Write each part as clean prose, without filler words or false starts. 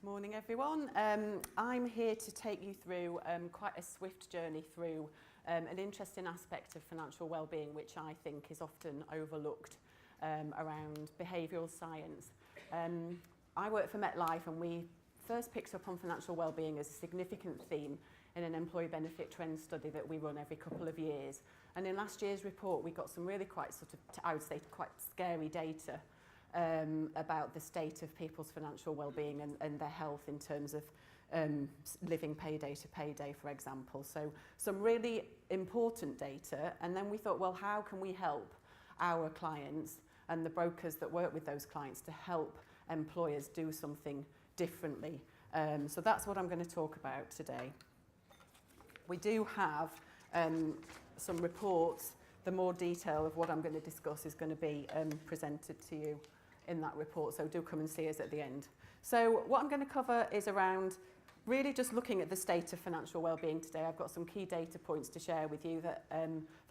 Morning everyone. I'm here to take you through quite a swift journey through an interesting aspect of financial wellbeing which I think is often overlooked around behavioural science. I work for Metlife and we first picked up on financial wellbeing as a significant theme in an employee benefit trend study that we run every couple of years. And in last year's report we got some really quite I would say quite scary data about the state of people's financial well-being and their health in terms of living payday to payday, for example. So some really important data, and then we thought, well, how can we help our clients and the brokers that work with those clients to help employers do something differently? So that's what I'm going to talk about today. We do have some reports. The more detail of what I'm going to discuss is going to be presented to you in that report, so do come and see us at the end. So what I'm going to cover is around really just looking at the state of financial wellbeing today. I've got some key data points to share with you that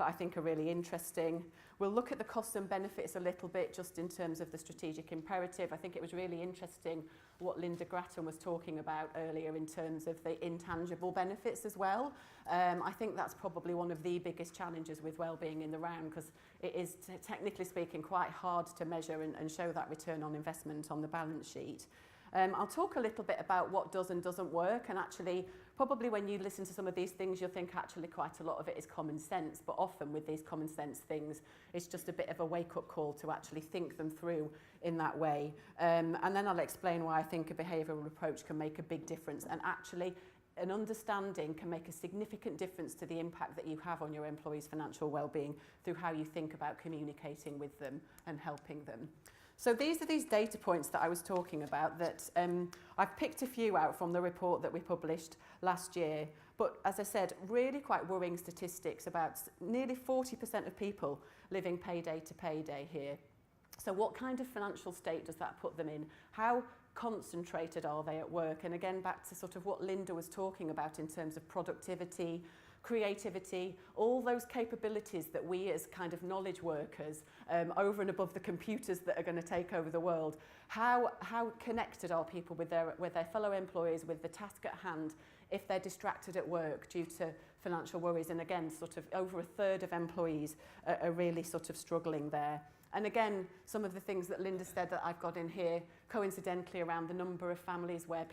I think are really interesting. We'll look at the costs and benefits a little bit just in terms of the strategic imperative. I think it was really interesting what Linda Grattan was talking about earlier in terms of the intangible benefits as well. I think that's probably one of the biggest challenges with wellbeing in the round, because it is technically speaking quite hard to measure and show that return on investment on the balance sheet. I'll talk a little bit about what does and doesn't work, and actually probably when you listen to some of these things you'll think actually quite a lot of it is common sense, but often with these common sense things it's just a bit of a wake-up call to actually think them through in that way. And then I'll explain why I think a behavioural approach can make a big difference, and actually an understanding can make a significant difference to the impact that you have on your employees' financial well-being through how you think about communicating with them and helping them. So these are these data points that I was talking about that I've picked a few out from the report that we published last year. But as I said, really quite worrying statistics about nearly 40% of people living payday to payday here. So what kind of financial state does that put them in? How concentrated are they at work? And again, back to sort of what Linda was talking about in terms of productivity, creativity, all those capabilities that we as kind of knowledge workers over and above the computers that are going to take over the world, how connected are people with their fellow employees, with the task at hand, if they're distracted at work due to financial worries? And again, sort of over a third of employees are really sort of struggling there. And again, some of the things that Linda said that I've got in here, coincidentally around the number of families where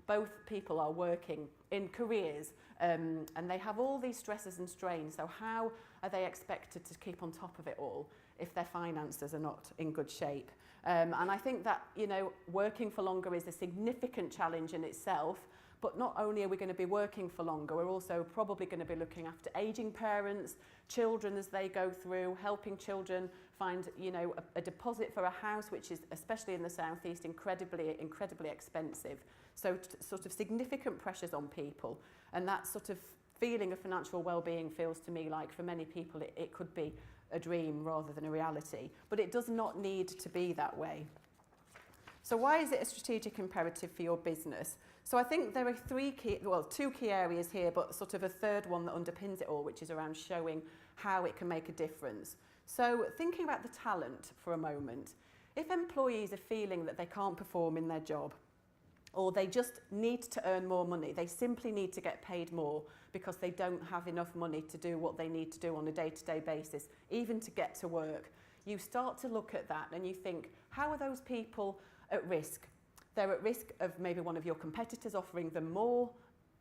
both people are working in careers and they have all these stresses and strains. So how are they expected to keep on top of it all if their finances are not in good shape? And I think that, you know, working for longer is a significant challenge in itself. But not only are we going to be working for longer, we're also probably going to be looking after ageing parents, children as they go through, helping children find, you know, a deposit for a house, which is, especially in the southeast, incredibly expensive. So sort of significant pressures on people. And that sort of feeling of financial well-being feels to me like for many people it could be a dream rather than a reality. But it does not need to be that way. So why is it a strategic imperative for your business? So I think there are two key areas here, but sort of a third one that underpins it all, which is around showing how it can make a difference. So thinking about the talent for a moment, if employees are feeling that they can't perform in their job, or they just need to earn more money, they simply need to get paid more because they don't have enough money to do what they need to do on a day-to-day basis, even to get to work, you start to look at that and you think, how are those people at risk? They're at risk of maybe one of your competitors offering them more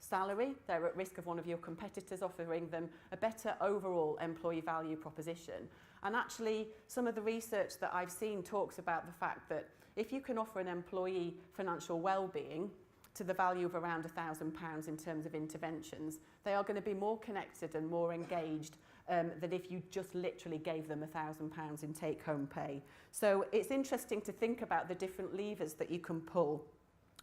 salary. They're at risk of one of your competitors offering them a better overall employee value proposition. And actually, some of the research that I've seen talks about the fact that if you can offer an employee financial well-being to the value of around £1,000 in terms of interventions, they are going to be more connected and more engaged than if you just literally gave them £1,000 in take-home pay. So it's interesting to think about the different levers that you can pull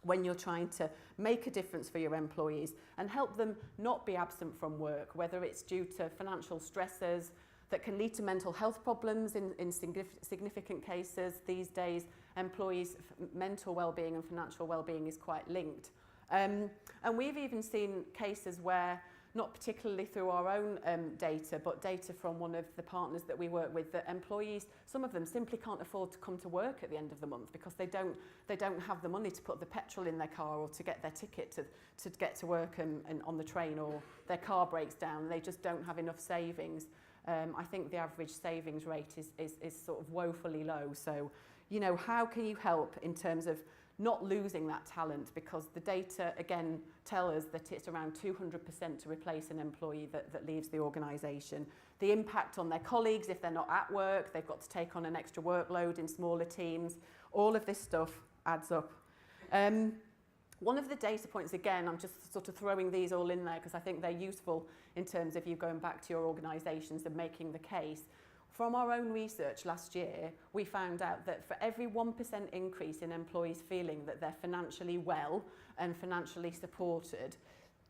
when you're trying to make a difference for your employees and help them not be absent from work, whether it's due to financial stressors that can lead to mental health problems in significant cases. These days, employees' mental well-being and financial well-being is quite linked. And we've even seen cases where not particularly through our own data, but data from one of the partners that we work with, that employees, some of them simply can't afford to come to work at the end of the month because they don't have the money to put the petrol in their car or to get their ticket to get to work and on the train, or their car breaks down and they just don't have enough savings. I think the average savings rate is sort of woefully low. So, you know, how can you help in terms of not losing that talent, because the data again tell us that it's around 200% to replace an employee that leaves the organisation. The impact on their colleagues if they're not at work, they've got to take on an extra workload in smaller teams, all of this stuff adds up. One of the data points, again, I'm just sort of throwing these all in there because I think they're useful in terms of you going back to your organisations and making the case. From our own research last year, we found out that for every 1% increase in employees feeling that they're financially well and financially supported,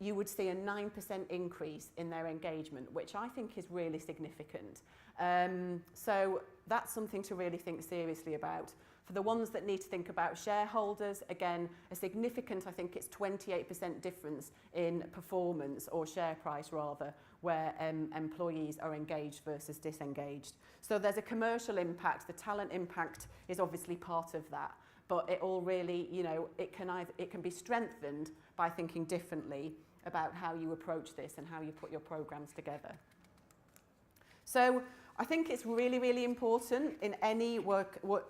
you would see a 9% increase in their engagement, which I think is really significant. So that's something to really think seriously about. For the ones that need to think about shareholders, again, a significant, I think it's 28% difference in performance, or share price rather, where employees are engaged versus disengaged. So there's a commercial impact. The talent impact is obviously part of that, but it all really, you know, it can be strengthened by thinking differently about how you approach this and how you put your programs together. So I think it's really, really important in any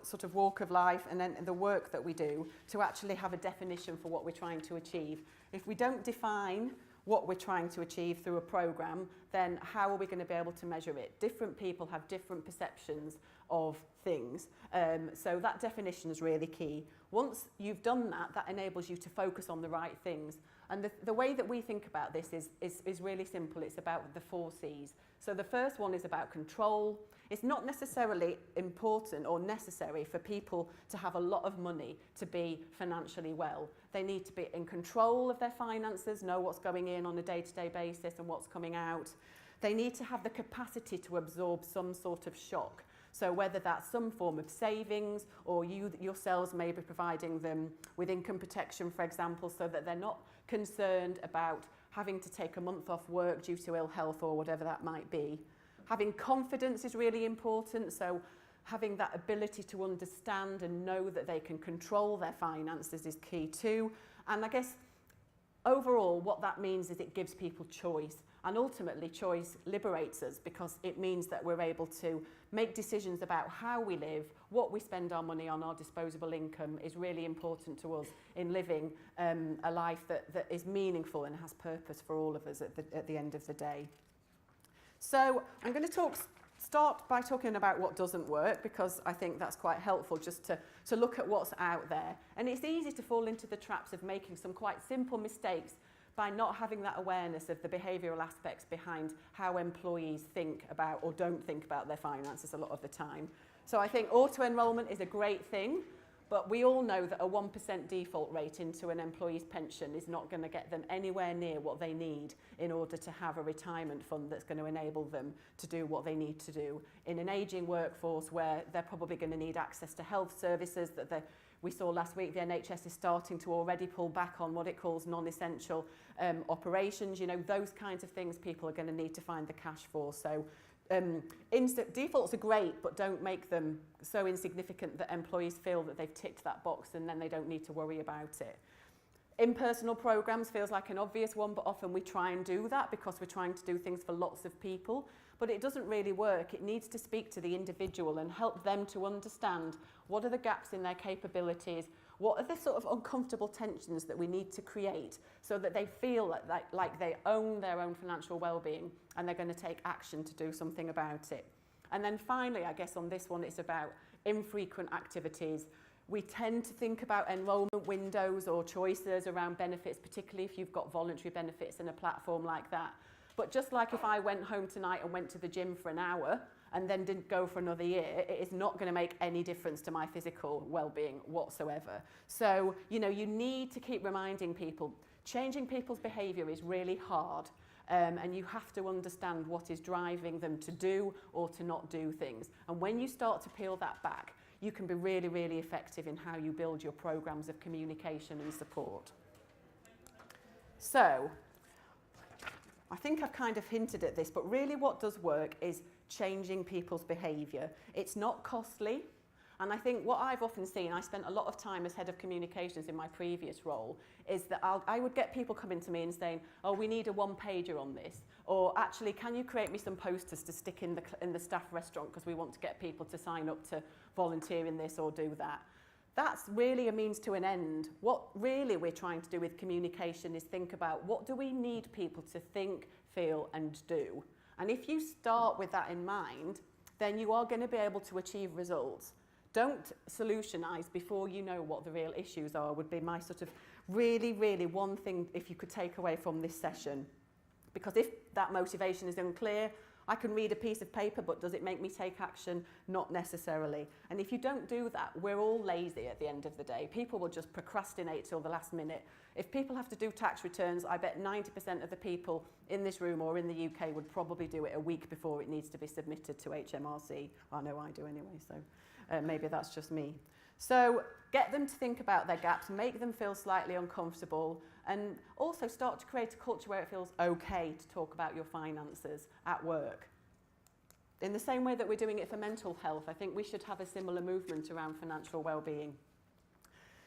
sort of walk of life, and then the work that we do, to actually have a definition for what we're trying to achieve. If we don't define what we're trying to achieve through a program, then how are we going to be able to measure it? Different people have different perceptions of things. So that definition is really key. Once you've done that, that enables you to focus on the right things. And the way that we think about this is really simple. It's about the 4 C's. So the first one is about control. It's not necessarily important or necessary for people to have a lot of money to be financially well. They need to be in control of their finances, know what's going in on a day-to-day basis and what's coming out. They need to have the capacity to absorb some sort of shock. So whether that's some form of savings, or you yourselves may be providing them with income protection, for example, so that they're not concerned about having to take a month off work due to ill health or whatever that might be. Having confidence is really important, so having that ability to understand and know that they can control their finances is key too. And I guess overall what that means is it gives people choice, and ultimately choice liberates us, because it means that we're able to make decisions about how we live, what we spend our money on. Our disposable income is really important to us in living a life that is meaningful and has purpose for all of us at the end of the day. So I'm going to start by talking about what doesn't work, because I think that's quite helpful just to look at what's out there. And it's easy to fall into the traps of making some quite simple mistakes by not having that awareness of the behavioural aspects behind how employees think about or don't think about their finances a lot of the time. So I think auto-enrolment is a great thing, but we all know that a 1% default rate into an employee's pension is not going to get them anywhere near what they need in order to have a retirement fund that's going to enable them to do what they need to do in an ageing workforce, where they're probably going to need access to health services that we saw last week. The NHS is starting to already pull back on what it calls non-essential operations. You know, those kinds of things people are going to need to find the cash for. So defaults are great, but don't make them so insignificant that employees feel that they've ticked that box and then they don't need to worry about it. Impersonal programs feels like an obvious one, but often we try and do that because we're trying to do things for lots of people, but it doesn't really work. It needs to speak to the individual and help them to understand what are the gaps in their capabilities, what are the sort of uncomfortable tensions that we need to create so that they feel like they own their own financial well-being and they're going to take action to do something about it. And then finally, I guess on this one, it's about infrequent activities. We tend to think about enrolment windows or choices around benefits, particularly if you've got voluntary benefits in a platform like that. But just like if I went home tonight and went to the gym for an hour and then didn't go for another year, it is not going to make any difference to my physical well-being whatsoever. So, you know, you need to keep reminding people, changing people's behaviour is really hard. And you have to understand what is driving them to do or to not do things. And when you start to peel that back, you can be really, really effective in how you build your programs of communication and support. So, I think I've kind of hinted at this, but really what does work is changing people's behaviour. It's not costly. And I think what I've often seen, I spent a lot of time as head of communications in my previous role, is that I would get people coming to me and saying, oh, we need a one-pager on this. Or actually, can you create me some posters to stick in the staff restaurant because we want to get people to sign up to volunteer in this or do that. That's really a means to an end. What really we're trying to do with communication is think about what do we need people to think, feel and do. And if you start with that in mind, then you are going to be able to achieve results. Don't solutionize before you know what the real issues are, would be my sort of really, really one thing if you could take away from this session. Because if that motivation is unclear, I can read a piece of paper, but does it make me take action? Not necessarily. And if you don't do that, we're all lazy at the end of the day. People will just procrastinate till the last minute. If people have to do tax returns, I bet 90% of the people in this room or in the UK would probably do it a week before it needs to be submitted to HMRC. I know I do anyway, so maybe that's just me. So get them to think about their gaps, make them feel slightly uncomfortable, and also start to create a culture where it feels okay to talk about your finances at work. In the same way that we're doing it for mental health, I think we should have a similar movement around financial well-being.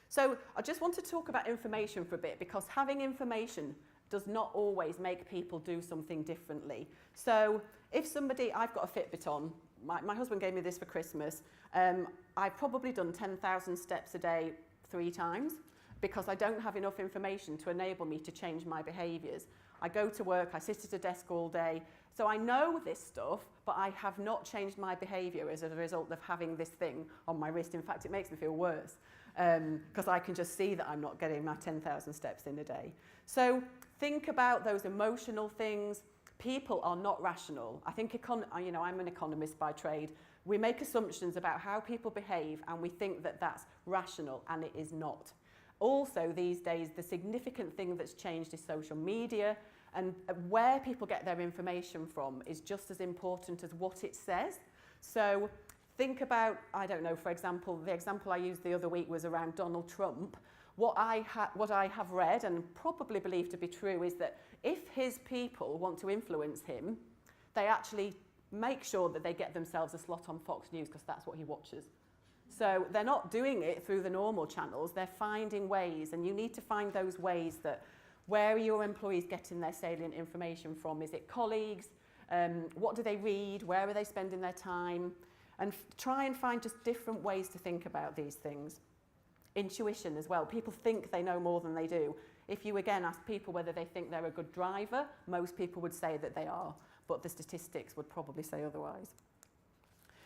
So I just want to talk about information for a bit, because having information does not always make people do something differently. So if somebody, I've got a Fitbit on, my husband gave me this for Christmas, I've probably done 10,000 steps a day 3 times because I don't have enough information to enable me to change my behaviours. I go to work, I sit at a desk all day, so I know this stuff, but I have not changed my behaviour as a result of having this thing on my wrist. In fact, it makes me feel worse because I can just see that I'm not getting my 10,000 steps in a day. So think about those emotional things. People are not rational. I think, I'm an economist by trade. We make assumptions about how people behave and we think that that's rational, and it is not. Also, these days, the significant thing that's changed is social media, and where people get their information from is just as important as what it says. So think about, I don't know, for example, the example I used the other week was around Donald Trump. What I have read and probably believe to be true is that if his people want to influence him, they actually make sure that they get themselves a slot on Fox News because that's what he watches. So they're not doing it through the normal channels, they're finding ways, and you need to find those ways that where are your employees getting their salient information from? Is it colleagues? What do they read? Where are they spending their time? And try and find just different ways to think about these things. Intuition as well. People think they know more than they do. If you again ask people whether they think they're a good driver, most people would say that they are, but the statistics would probably say otherwise.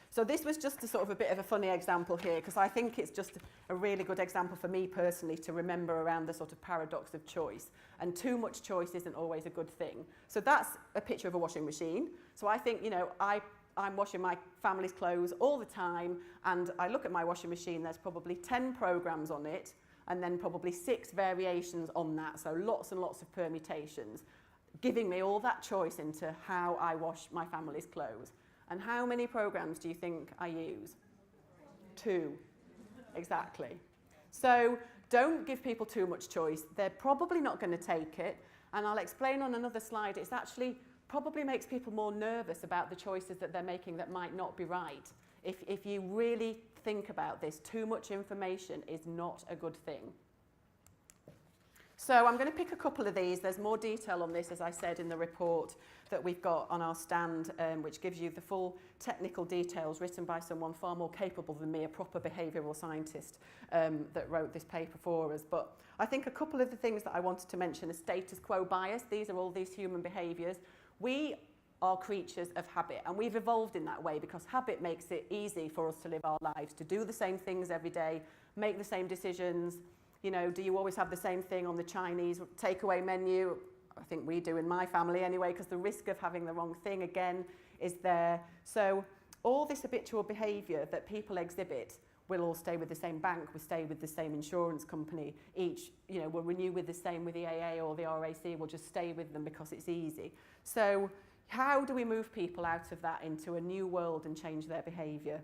So this was just a sort of a bit of a funny example here, because I think it's just a really good example for me personally to remember around the sort of paradox of choice. And too much choice isn't always a good thing. So that's a picture of a washing machine. So I think, I'm washing my family's clothes all the time, and I look at my washing machine, there's probably 10 programs on it, and then probably 6 variations on that, so lots and lots of permutations, giving me all that choice into how I wash my family's clothes. And how many programs do you think I use? 2. Exactly. So don't give people too much choice. They're probably not going to take it, and I'll explain on another slide, it's actually probably makes people more nervous about the choices that they're making that might not be right. If you really think about this, too much information is not a good thing. So I'm going to pick a couple of these. There's more detail on this, as I said, in the report that we've got on our stand, which gives you the full technical details written by someone far more capable than me, a proper behavioural scientist that wrote this paper for us. But I think a couple of the things that I wanted to mention are status quo bias. These are all these human behaviours. We are creatures of habit, and we've evolved in that way because habit makes it easy for us to live our lives, to do the same things every day, make the same decisions. Do you always have the same thing on the Chinese takeaway menu? I think we do in my family anyway, because the risk of having the wrong thing again is there. So all this habitual behaviour that people exhibit, we'll all stay with the same bank, we'll stay with the same insurance company, we'll renew with the same with the AA or the RAC, we'll just stay with them because it's easy. So how do we move people out of that into a new world and change their behaviour?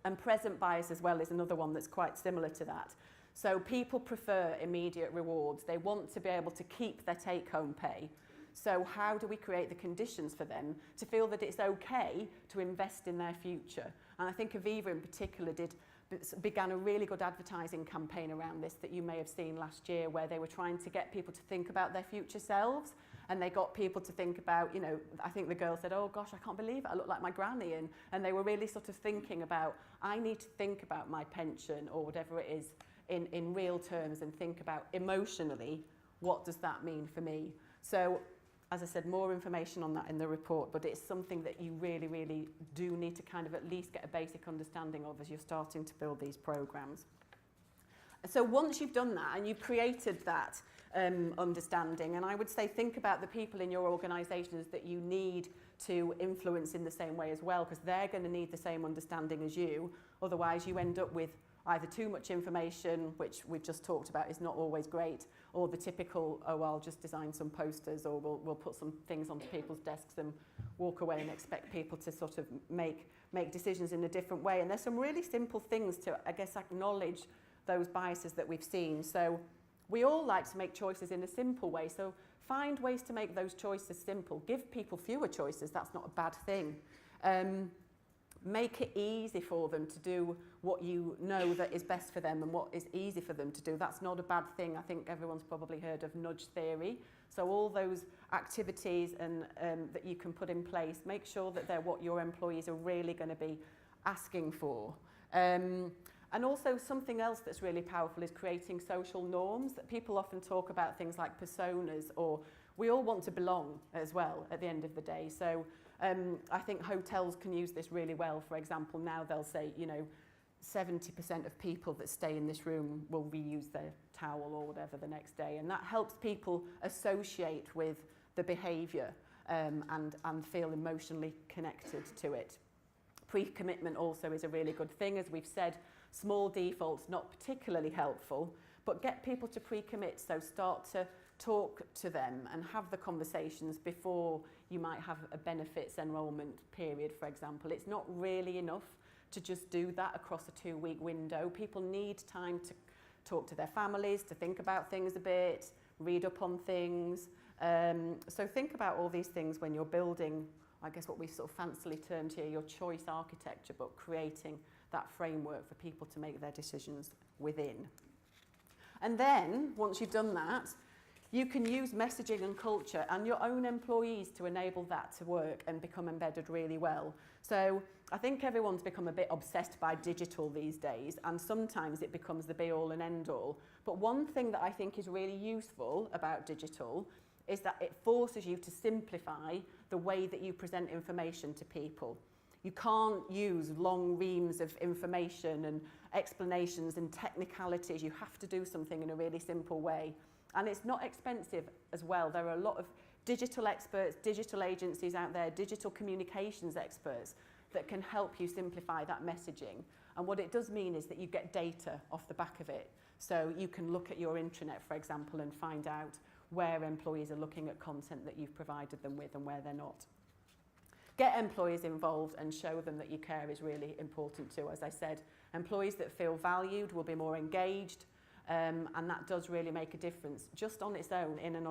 And present bias as well is another one that's quite similar to that. So people prefer immediate rewards. They want to be able to keep their take-home pay. So how do we create the conditions for them to feel that it's okay to invest in their future? And I think Aviva in particular began a really good advertising campaign around this that you may have seen last year, where they were trying to get people to think about their future selves, and they got people to think about, you know, I think the girl said, oh gosh, I can't believe it, I look like my granny, and they were really sort of thinking about, I need to think about my pension or whatever it is in real terms, and think about emotionally, what does that mean for me? So as I said, more information on that in the report, but it's something that you really, really do need to kind of at least get a basic understanding of as you're starting to build these programs. So once you've done that and you've created that understanding, and I would say think about the people in your organisations that you need to influence in the same way as well, because they're going to need the same understanding as you. Otherwise you end up with either too much information, which we've just talked about is not always great, or the typical, oh, I'll just design some posters, or we'll put some things onto people's desks and walk away and expect people to sort of make decisions in a different way. And there's some really simple things to, I guess, acknowledge those biases that we've seen. So we all like to make choices in a simple way. So find ways to make those choices simple. Give people fewer choices. That's not a bad thing. Make it easy for them to do what you know that is best for them and what is easy for them to do. That's not a bad thing. I think everyone's probably heard of nudge theory. So all those activities and that you can put in place, make sure that they're what your employees are really going to be asking for. And also something else that's really powerful is creating social norms. That people often talk about things like personas, or we all want to belong as well at the end of the day. So I think hotels can use this really well. For example, now they'll say, you know, 70% of people that stay in this room will reuse their towel or whatever the next day. And that helps people associate with the behaviour and feel emotionally connected to it. Pre-commitment also is a really good thing. As we've said, small defaults not particularly helpful, but get people to pre-commit. So start to talk to them and have the conversations before you might have a benefits enrolment period, for example. It's not really enough to just do that across a 2-week window. People need time to talk to their families, to think about things a bit, read up on things. So think about all these things when you're building, I guess what we sort of fancily termed here, your choice architecture, but creating that framework for people to make their decisions within. And then, once you've done that, you can use messaging and culture and your own employees to enable that to work and become embedded really well. So I think everyone's become a bit obsessed by digital these days, and sometimes it becomes the be-all and end-all. But one thing that I think is really useful about digital is that it forces you to simplify the way that you present information to people. You can't use long reams of information and explanations and technicalities. You have to do something in a really simple way. And it's not expensive as well. There are a lot of digital experts, digital agencies out there, digital communications experts that can help you simplify that messaging. And what it does mean is that you get data off the back of it. So you can look at your intranet, for example, and find out where employees are looking at content that you've provided them with and where they're not. Get employees involved and show them that you care is really important too. As I said, employees that feel valued will be more engaged, and that does really make a difference just on its own, in and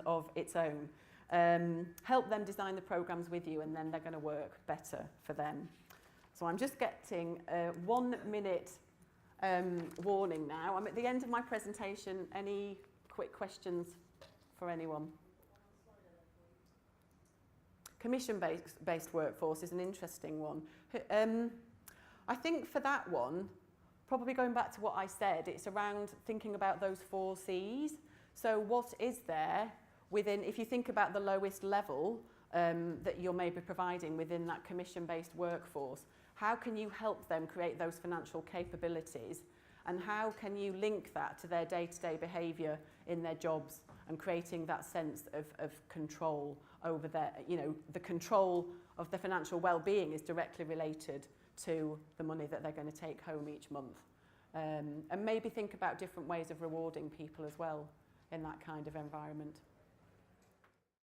of its own. Help them design the programs with you, and then they're going to work better for them. So I'm just getting a 1 minute warning now. I'm at the end of my presentation. Any quick questions for anyone? Commission-based workforce is an interesting one. I think for that one, probably going back to what I said, it's around thinking about those 4 C's. So what is there within, if you think about the lowest level that you're maybe providing within that commission-based workforce, how can you help them create those financial capabilities? And how can you link that to their day-to-day behaviour in their jobs and creating that sense of control over their, you know, the control of the financial well-being is directly related to the money that they're going to take home each month. And maybe think about different ways of rewarding people as well in that kind of environment.